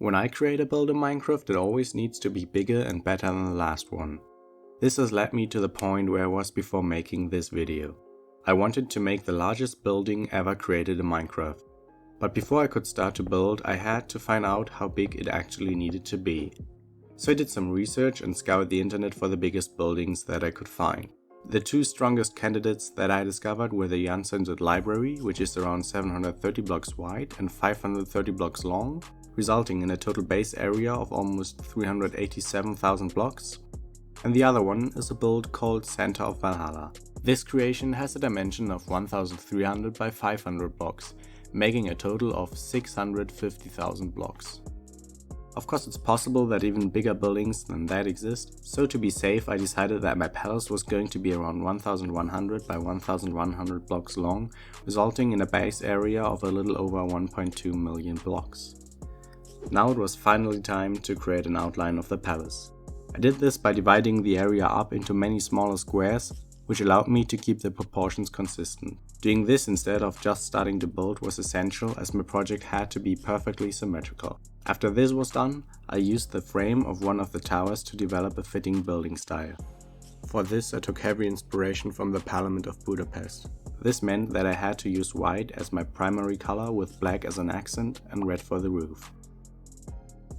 When I create a build in Minecraft, it always needs to be bigger and better than the last one. This has led me to the point where I was before making this video. I wanted to make the largest building ever created in Minecraft. But before I could start to build, I had to find out how big it actually needed to be. So I did some research and scoured the internet for the biggest buildings that I could find. The two strongest candidates that I discovered were the Uncensored Library, which is around 730 blocks wide and 530 blocks long, resulting in a total base area of almost 387,000 blocks. And the other one is a build called Center of Valhalla. This creation has a dimension of 1300 by 500 blocks, making a total of 650,000 blocks. Of course, it's possible that even bigger buildings than that exist, so to be safe I decided that my palace was going to be around 1100 by 1100 blocks long, resulting in a base area of a little over 1.2 million blocks. Now it was finally time to create an outline of the palace. I did this by dividing the area up into many smaller squares, which allowed me to keep the proportions consistent. Doing this instead of just starting to build was essential, as my project had to be perfectly symmetrical. After this was done, I used the frame of one of the towers to develop a fitting building style. For this I took heavy inspiration from the Parliament of Budapest. This meant that I had to use white as my primary color with black as an accent and red for the roof.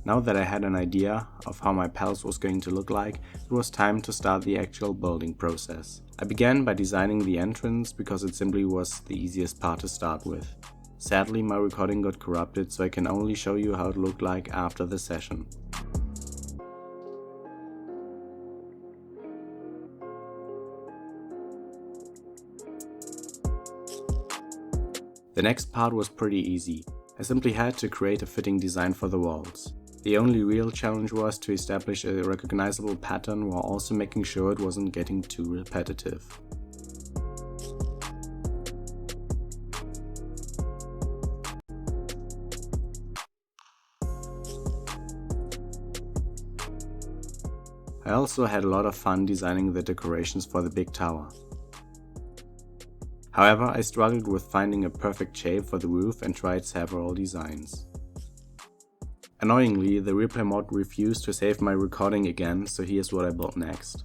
Now that I had an idea of how my palace was going to look like, it was time to start the actual building process. I began by designing the entrance because it simply was the easiest part to start with. Sadly, my recording got corrupted, so I can only show you how it looked like after the session. The next part was pretty easy. I simply had to create a fitting design for the walls. The only real challenge was to establish a recognizable pattern while also making sure it wasn't getting too repetitive. I also had a lot of fun designing the decorations for the big tower. However, I struggled with finding a perfect shape for the roof and tried several designs. Annoyingly, the replay mod refused to save my recording again, so here's what I built next.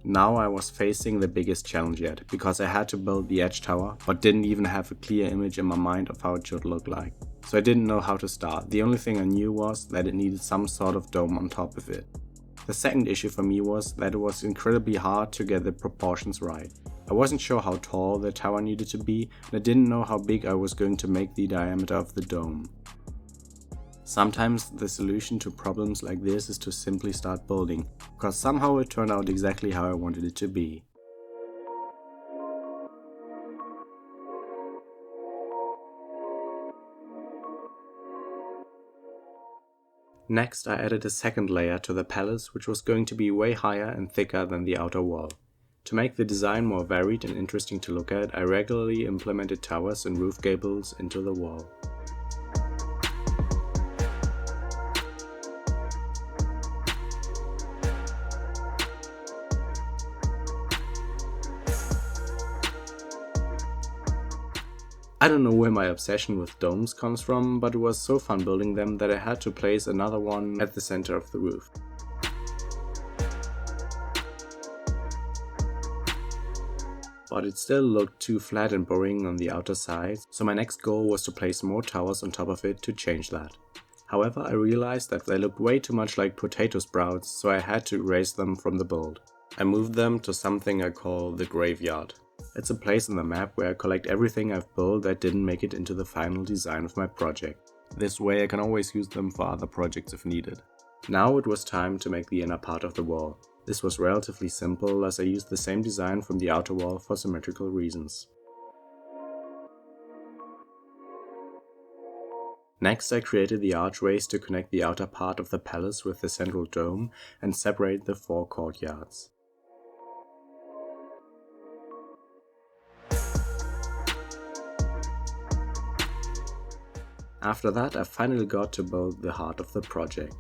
Now I was facing the biggest challenge yet, because I had to build the edge tower, but didn't even have a clear image in my mind of how it should look like. So I didn't know how to start. The only thing I knew was that it needed some sort of dome on top of it. The second issue for me was that it was incredibly hard to get the proportions right. I wasn't sure how tall the tower needed to be, and I didn't know how big I was going to make the diameter of the dome. Sometimes the solution to problems like this is to simply start building, because somehow it turned out exactly how I wanted it to be. Next, I added a second layer to the palace, which was going to be way higher and thicker than the outer wall. To make the design more varied and interesting to look at, I regularly implemented towers and roof gables into the wall. I don't know where my obsession with domes comes from, but it was so fun building them that I had to place another one at the center of the roof. But it still looked too flat and boring on the outer side, so my next goal was to place more towers on top of it to change that. However, I realized that they looked way too much like potato sprouts, so I had to erase them from the build. I moved them to something I call the graveyard. It's a place on the map where I collect everything I've built that didn't make it into the final design of my project. This way I can always use them for other projects if needed. Now it was time to make the inner part of the wall. This was relatively simple, as I used the same design from the outer wall for symmetrical reasons. Next, I created the archways to connect the outer part of the palace with the central dome and separate the four courtyards. After that, I finally got to build the heart of the project.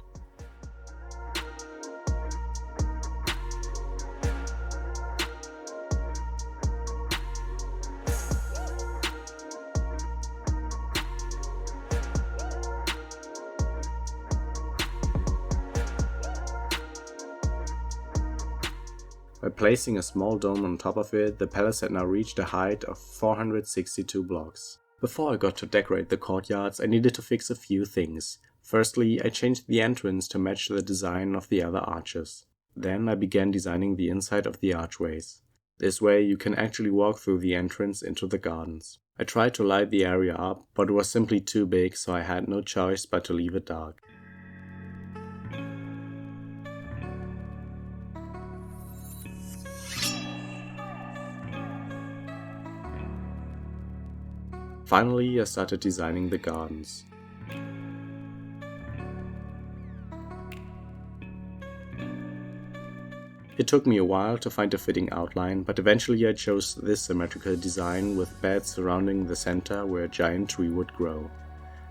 By placing a small dome on top of it, the palace had now reached a height of 462 blocks. Before I got to decorate the courtyards, I needed to fix a few things. Firstly, I changed the entrance to match the design of the other arches. Then I began designing the inside of the archways. This way you can actually walk through the entrance into the gardens. I tried to light the area up, but it was simply too big, so I had no choice but to leave it dark. Finally, I started designing the gardens. It took me a while to find a fitting outline, but eventually I chose this symmetrical design with beds surrounding the center where a giant tree would grow.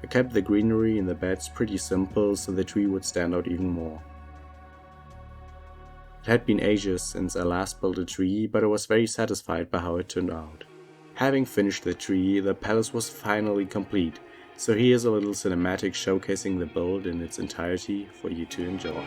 I kept the greenery in the beds pretty simple so the tree would stand out even more. It had been ages since I last built a tree, but I was very satisfied by how it turned out. Having finished the tree, the palace was finally complete, so here's a little cinematic showcasing the build in its entirety for you to enjoy.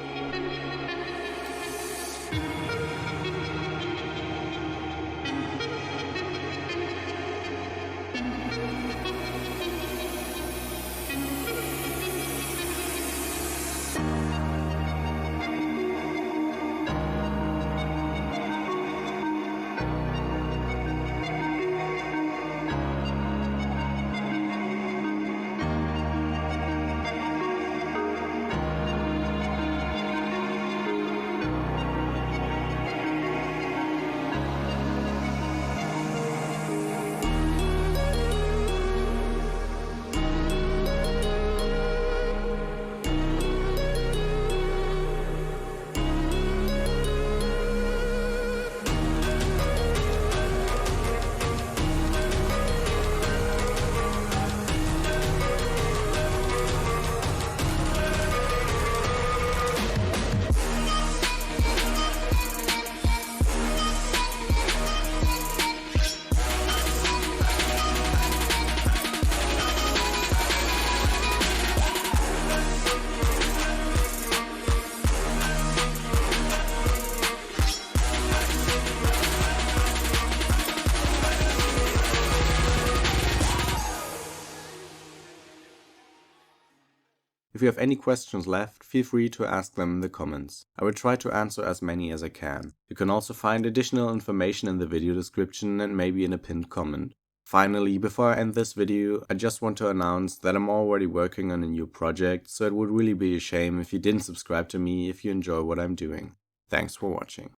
If you have any questions left, feel free to ask them in the comments. I will try to answer as many as I can. You can also find additional information in the video description and maybe in a pinned comment. Finally, before I end this video, I just want to announce that I'm already working on a new project, so it would really be a shame if you didn't subscribe to me if you enjoy what I'm doing. Thanks for watching.